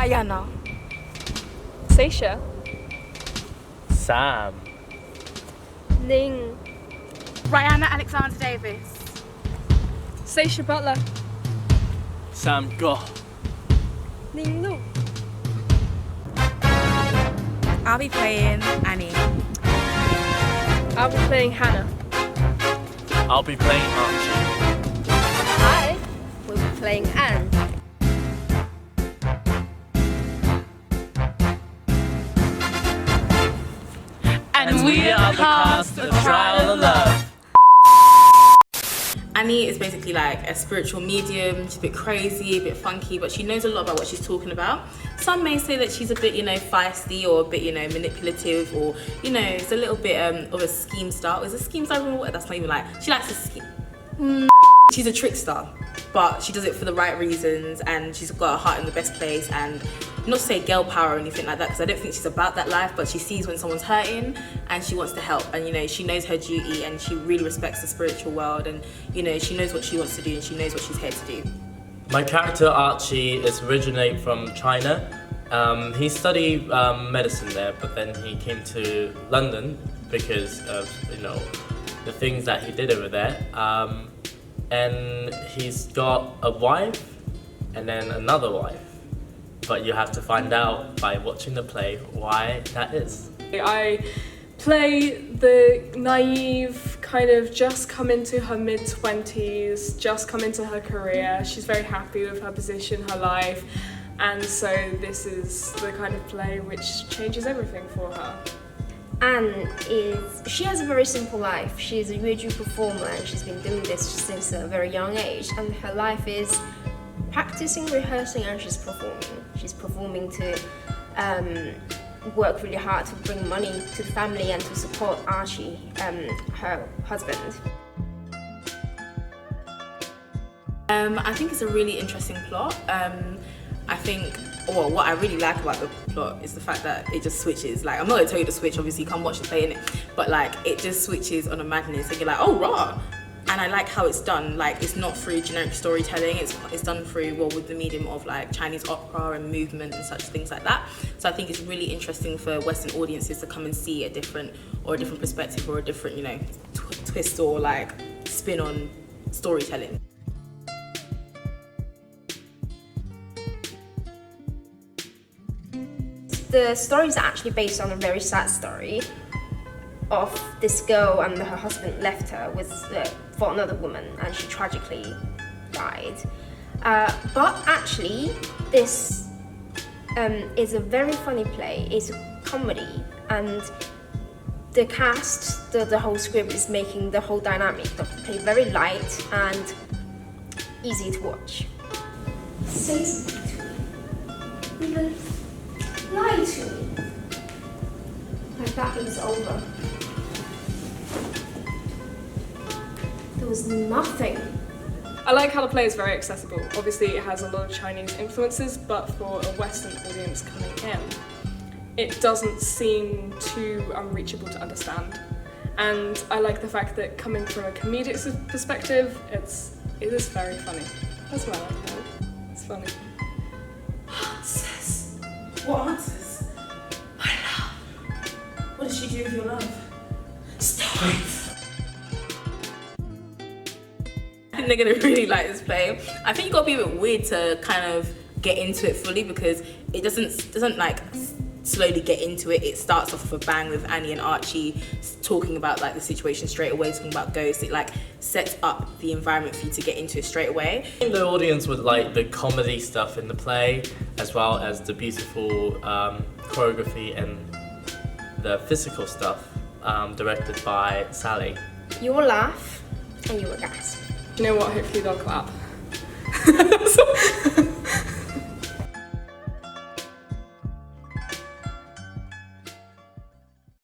Diana. Seisha. Sam. Ning. Rihanna Alexander Davis. Seisha Butler. Sam Goh. Ning Lu. I'll be playing Annie. I'll be playing Hannah. I'll be playing Archie. I will be playing Anne. And we are the cast of Trial of Love. Annie is basically like a spiritual medium. She's a bit crazy, a bit funky, but she knows a lot about what she's talking about. Some may say that she's a bit, feisty or a bit, manipulative, or, it's a little bit of a scheme star. Is a scheme star even what? That's not even like, she likes to scheme. She's a trickster, but she does it for the right reasons, and she's got her heart in the best place. And not to say girl power or anything like that, because I don't think she's about that life, but she sees when someone's hurting and she wants to help, and she knows her duty, and she really respects the spiritual world, and she knows what she wants to do, and she knows what she's here to do. My character Archie is originate from China. He studied medicine there, but then he came to London because of the things that he did over there. And he's got a wife and then another wife, but you have to find out by watching the play why that is. I play the naive, kind of just come into her mid-20s, just come into her career. She's very happy with her position, her life, and so this is the kind of play which changes everything for her. Anne she has a very simple life. She's a Yueju performer, and she's been doing this since a very young age, and her life is practicing, rehearsing, and she's performing. She's performing to work really hard to bring money to the family and to support Archie, her husband. I think it's a really interesting plot. I think, what I really like about the plot is the fact that it just switches. Like, I'm not gonna tell you to switch, obviously you can't watch the play in it, but like, it just switches on a madness, and you're like, oh, rah! And I like how it's done. Like, it's not through generic storytelling, it's done through, with the medium of like Chinese opera and movement and such things like that. So I think it's really interesting for Western audiences to come and see a different perspective, or a different, twist or like spin on storytelling. The story is actually based on a very sad story of this girl, and her husband left her for another woman, and she tragically died. But actually, this is a very funny play. It's a comedy, and the cast, the whole script is making the whole dynamic of the play very light and easy to watch. Say something to me. Even lie to me. Like that it was over. There was nothing. I like how the play is very accessible. Obviously it has a lot of Chinese influences, but for a Western audience coming in, it doesn't seem too unreachable to understand. And I like the fact that coming from a comedic perspective, it is very funny. That's what I like about it. It's funny. Answers? What answers? My love. What did she do with your love? Stories. I think they're gonna really like this play. I think you gotta be a bit weird to kind of get into it fully, because it doesn't like slowly get into it. It starts off with a bang with Annie and Archie talking about like the situation straight away, talking about ghosts. It like sets up the environment for you to get into it straight away. I think the audience would like the comedy stuff in the play, as well as the beautiful choreography and the physical stuff directed by Sally. You will laugh and you will gasp. You know what? Hopefully they'll clap.